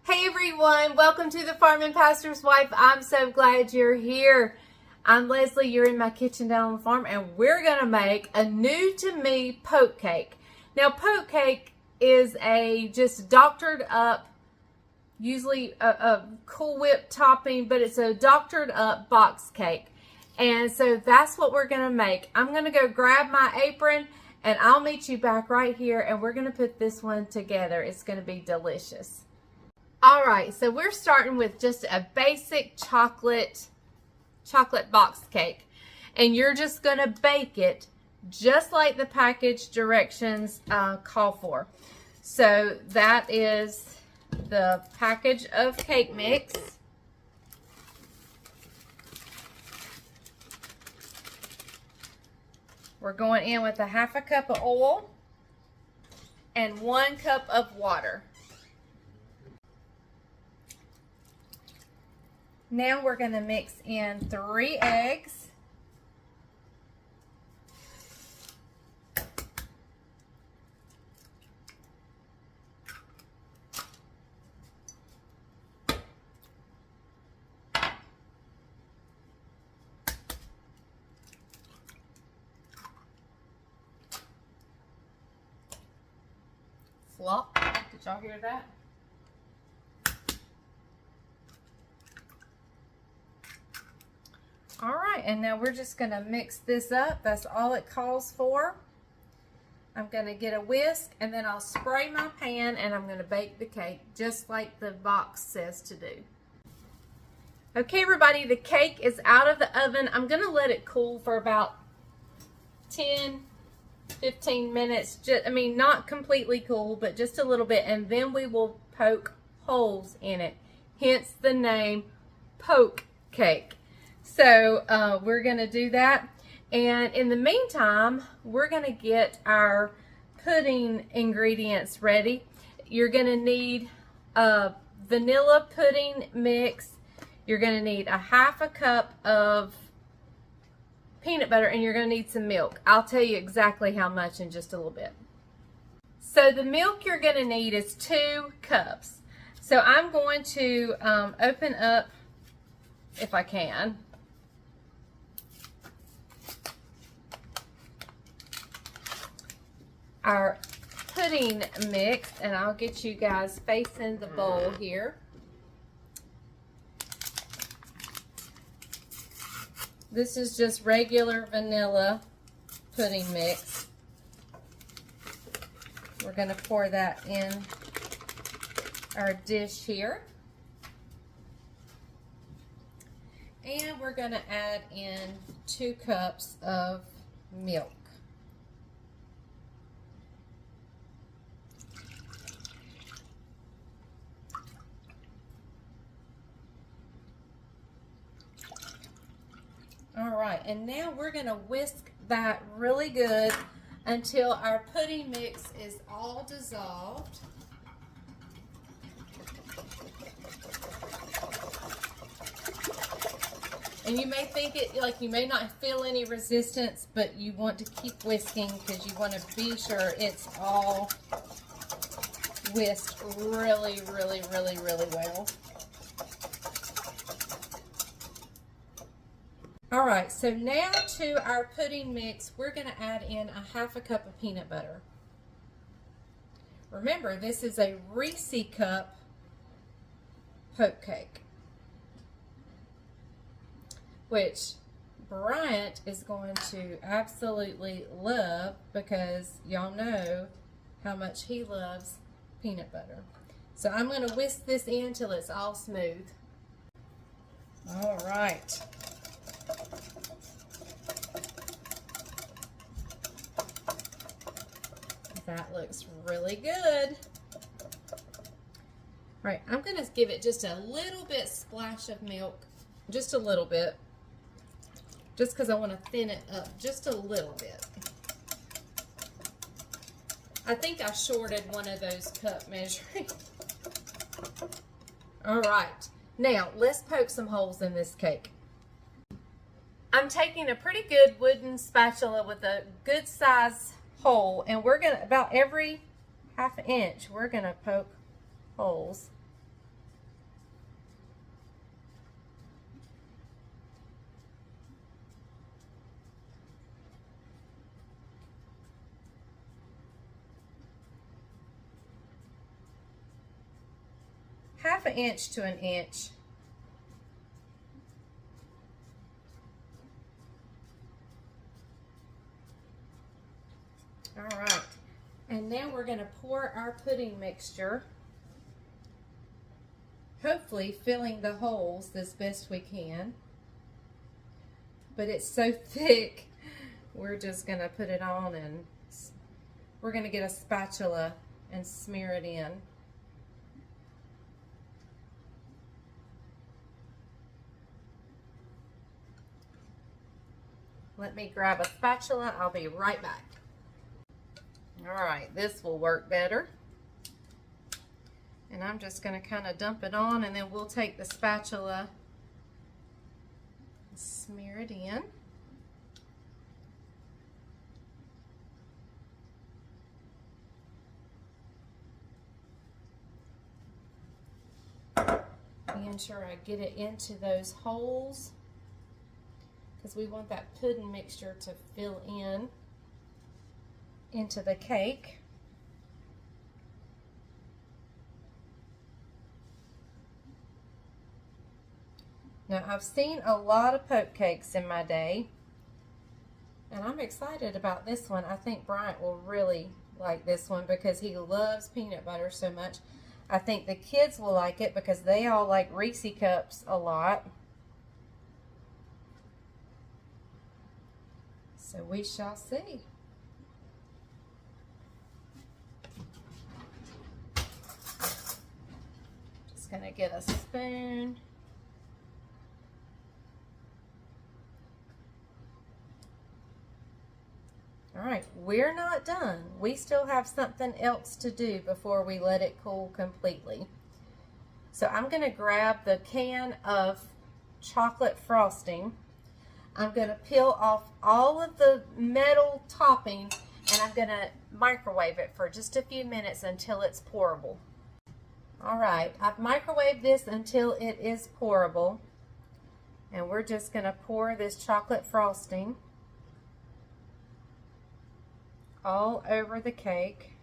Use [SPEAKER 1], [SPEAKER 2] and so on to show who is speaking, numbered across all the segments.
[SPEAKER 1] Hey everyone, welcome to the Farm and Pastor's Wife. I'm so glad you're here. I'm Leslie, you're in my kitchen down on the farm, and we're gonna make a new to me poke cake. Now poke cake is a just doctored up, usually a Cool Whip topping, but it's a doctored up box cake. And so that's what we're gonna make. I'm gonna go grab my apron and I'll meet you back right here, and we're gonna put this one together. It's gonna be delicious. All right, so we're starting with just a basic chocolate box cake, and you're just going to bake it just like the package directions call for. So that is the package of cake mix. We're going in with a half a cup of oil and 1 cup of water. Now we're going to mix in 3 eggs. Flop. Did y'all hear that? All right, and now we're just going to mix this up. That's all it calls for. I'm going to get a whisk, and then I'll spray my pan, and I'm going to bake the cake just like the box says to do. Okay, everybody, the cake is out of the oven. I'm going to let it cool for about 10-15 minutes. I mean, not completely cool, but just a little bit, and then we will poke holes in it. Hence the name poke cake. So we're going to do that, and in the meantime we're going to get our pudding ingredients ready. You're going to need a vanilla pudding mix. You're going to need a half a cup of peanut butter, and you're going to need some milk. I'll tell you exactly how much in just a little bit. So the milk you're going to need is 2 cups. So I'm going to open up, if I can, our pudding mix, and I'll get you guys facing the bowl here. This is just regular vanilla pudding mix. We're going to pour that in our dish here. And we're going to add in 2 cups of milk. All right, and now we're going to whisk that really good until our pudding mix is all dissolved. And you may think you may not feel any resistance, but you want to keep whisking because you want to be sure it's all whisked really, really, really, really well. All right, so now to our pudding mix, we're going to add in a half a cup of peanut butter. Remember, this is a Reese cup poke cake, which Bryant is going to absolutely love because y'all know how much he loves peanut butter. So I'm going to whisk this in till it's all smooth. All right. That looks really good. All right, I'm going to give it just a little bit splash of milk, just a little bit, just because I want to thin it up just a little bit. I think I shorted one of those cup measuring. All right, now let's poke some holes in this cake. I'm taking a pretty good wooden spatula with a good size hole, and we're gonna, about every half an inch, we're gonna poke holes an inch to an inch. All right, and now we're going to pour our pudding mixture, hopefully filling the holes as best we can. But it's so thick, we're just going to put it on, and we're going to get a spatula and smear it in. Let me grab a spatula. I'll be right back. All right, this will work better. And I'm just going to kind of dump it on, and then we'll take the spatula and smear it in. Being sure I get it into those holes, because we want that pudding mixture to fill in into the cake. Now, I've seen a lot of poke cakes in my day, and I'm excited about this one. I think Bryant will really like this one because he loves peanut butter so much. I think the kids will like it because they all like Reese cups a lot. So we shall see. Just gonna get a spoon. All right, we're not done. We still have something else to do before we let it cool completely. So I'm gonna grab the can of chocolate frosting. I'm gonna peel off all of the metal topping, and I'm gonna microwave it for just a few minutes until it's pourable. All right, I've microwaved this until it is pourable, and we're just gonna pour this chocolate frosting all over the cake.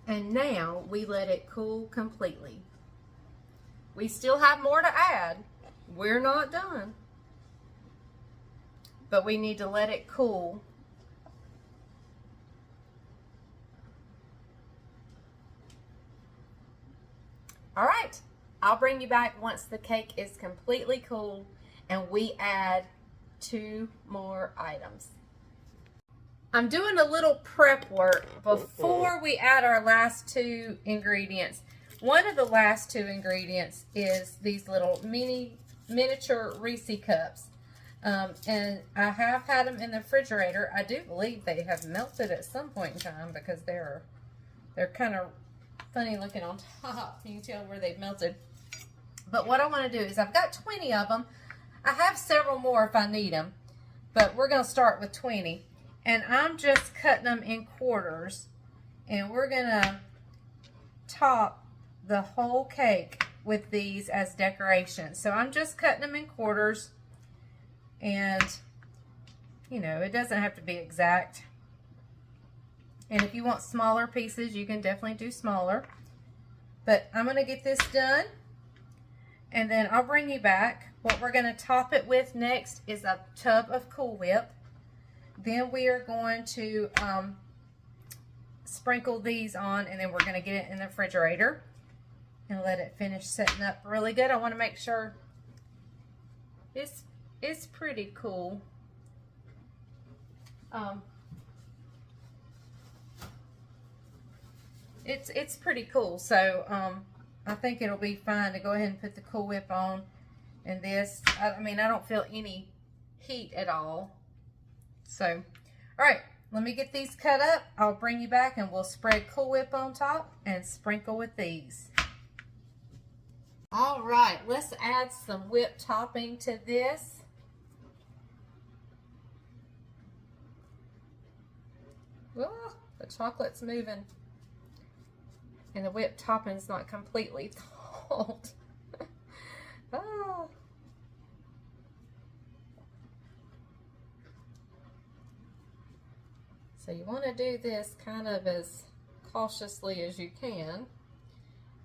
[SPEAKER 1] And now we let it cool completely. We still have more to add. We're not done. But we need to let it cool. All right, I'll bring you back once the cake is completely cool and we add 2 more items. I'm doing a little prep work before we add our last 2 ingredients. One of the last 2 ingredients is these little miniature Reese cups. And I have had them in the refrigerator. I do believe they have melted at some point in time because they're kind of funny looking on top. You can tell where they've melted. But what I want to do is I've got 20 of them. I have several more if I need them, but we're going to start with 20. And I'm just cutting them in quarters, and we're going to top the whole cake with these as decoration. So I'm just cutting them in quarters, and you know, it doesn't have to be exact. And if you want smaller pieces, you can definitely do smaller. But I'm going to get this done, and then I'll bring you back. What we're going to top it with next is a tub of Cool Whip. Then we are going to sprinkle these on, and then we're going to get it in the refrigerator and let it finish setting up really good. I want to make sure it's pretty cool. It's pretty cool, so I think it'll be fine to go ahead and put the Cool Whip on. And this, I mean, I don't feel any heat at all. So, all right, let me get these cut up. I'll bring you back and we'll spread Cool Whip on top and sprinkle with these. All right, let's add some whip topping to this. Oh, the chocolate's moving. And the whip topping's not completely thawed. Oh. So you want to do this kind of as cautiously as you can.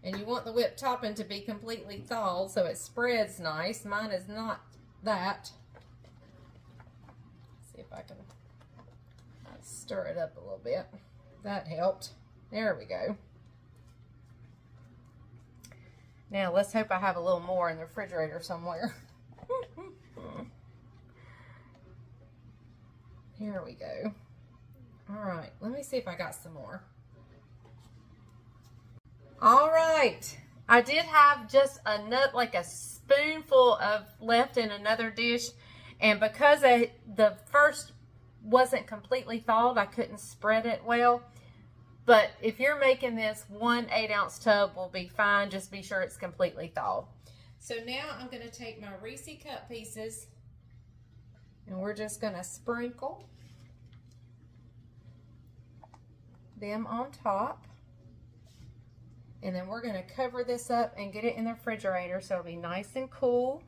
[SPEAKER 1] And you want the whipped topping to be completely thawed so it spreads nice. Mine is not that. Let's see if I can stir it up a little bit. That helped. There we go. Now let's hope I have a little more in the refrigerator somewhere. Here we go. All right, let me see if I got some more. All right, I did have just like a spoonful of left in another dish, and because the first wasn't completely thawed, I couldn't spread it well. But if you're making this, 1 8-ounce tub will be fine. Just be sure it's completely thawed. So now I'm going to take my Reese cup pieces, and we're just going to sprinkle them on top. And then we're going to cover this up and get it in the refrigerator so it'll be nice and cool.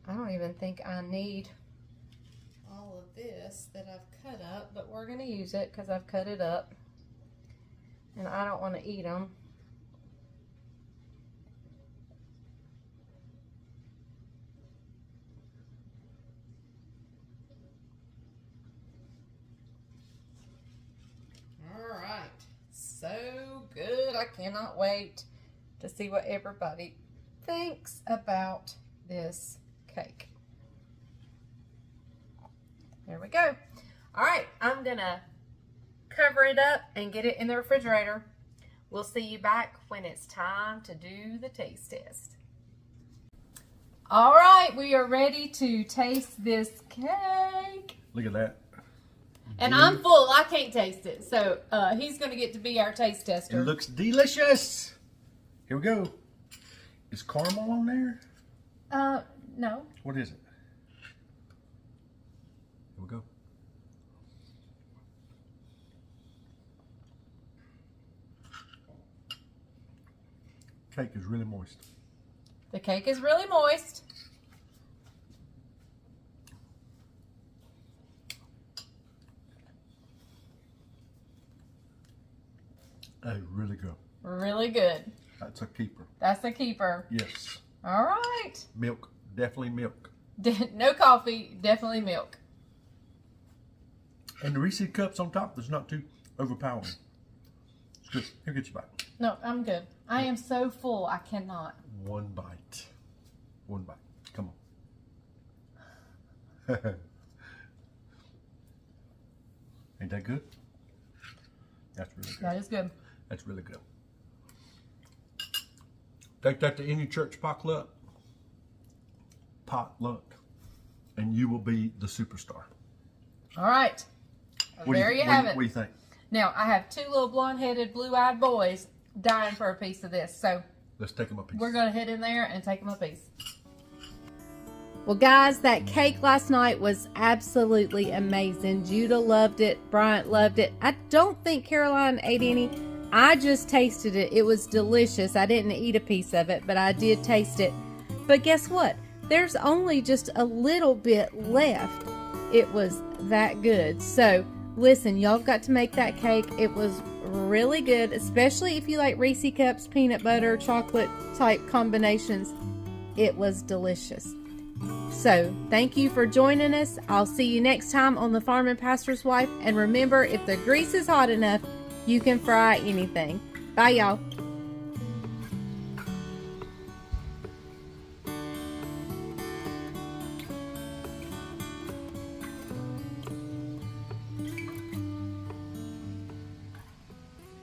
[SPEAKER 1] I don't even think I need all of this that I've cut up, but we're going to use it because I've cut it up. And I don't want to eat them. So good. I cannot wait to see what everybody thinks about this cake. There we go. All right, I'm gonna cover it up and get it in the refrigerator. We'll see you back when it's time to do the taste test. All right, we are ready to taste this cake.
[SPEAKER 2] Look at that.
[SPEAKER 1] And I'm full. I can't taste it. So he's going to get to be our taste tester.
[SPEAKER 2] It looks delicious. Here we go. Is caramel on there?
[SPEAKER 1] No.
[SPEAKER 2] What is it? Here we go. Cake is really moist.
[SPEAKER 1] The cake is really moist.
[SPEAKER 2] Hey, really good.
[SPEAKER 1] Really good.
[SPEAKER 2] That's a keeper.
[SPEAKER 1] That's a keeper.
[SPEAKER 2] Yes.
[SPEAKER 1] All right.
[SPEAKER 2] Milk. Definitely milk.
[SPEAKER 1] No coffee. Definitely milk.
[SPEAKER 2] And the Reese cups on top is not too overpowering. It's good. Here, get your bite.
[SPEAKER 1] No, I'm good. I am so full. I cannot.
[SPEAKER 2] One bite. One bite. Come on. Ain't that good? That's really good.
[SPEAKER 1] That is good.
[SPEAKER 2] That's really good. Take that to any church potluck, and you will be the superstar.
[SPEAKER 1] All right. There you have it.
[SPEAKER 2] What do you think?
[SPEAKER 1] Now, I have 2 little blonde-headed, blue-eyed boys dying for a piece of this. So
[SPEAKER 2] let's take them a piece.
[SPEAKER 1] We're going to head in there and take them a piece. Well, guys, that cake last night was absolutely amazing. Judah loved it. Bryant loved it. I don't think Caroline ate any. I just tasted it. It was delicious. I didn't eat a piece of it, but I did taste it. But guess what? There's only just a little bit left. It was that good. So, listen, y'all got to make that cake. It was really good, especially if you like Reese cups, peanut butter, chocolate type combinations. It was delicious. So, thank you for joining us. I'll see you next time on The Farm and Pastor's Wife. And remember, if the grease is hot enough, you can fry anything. Bye, y'all.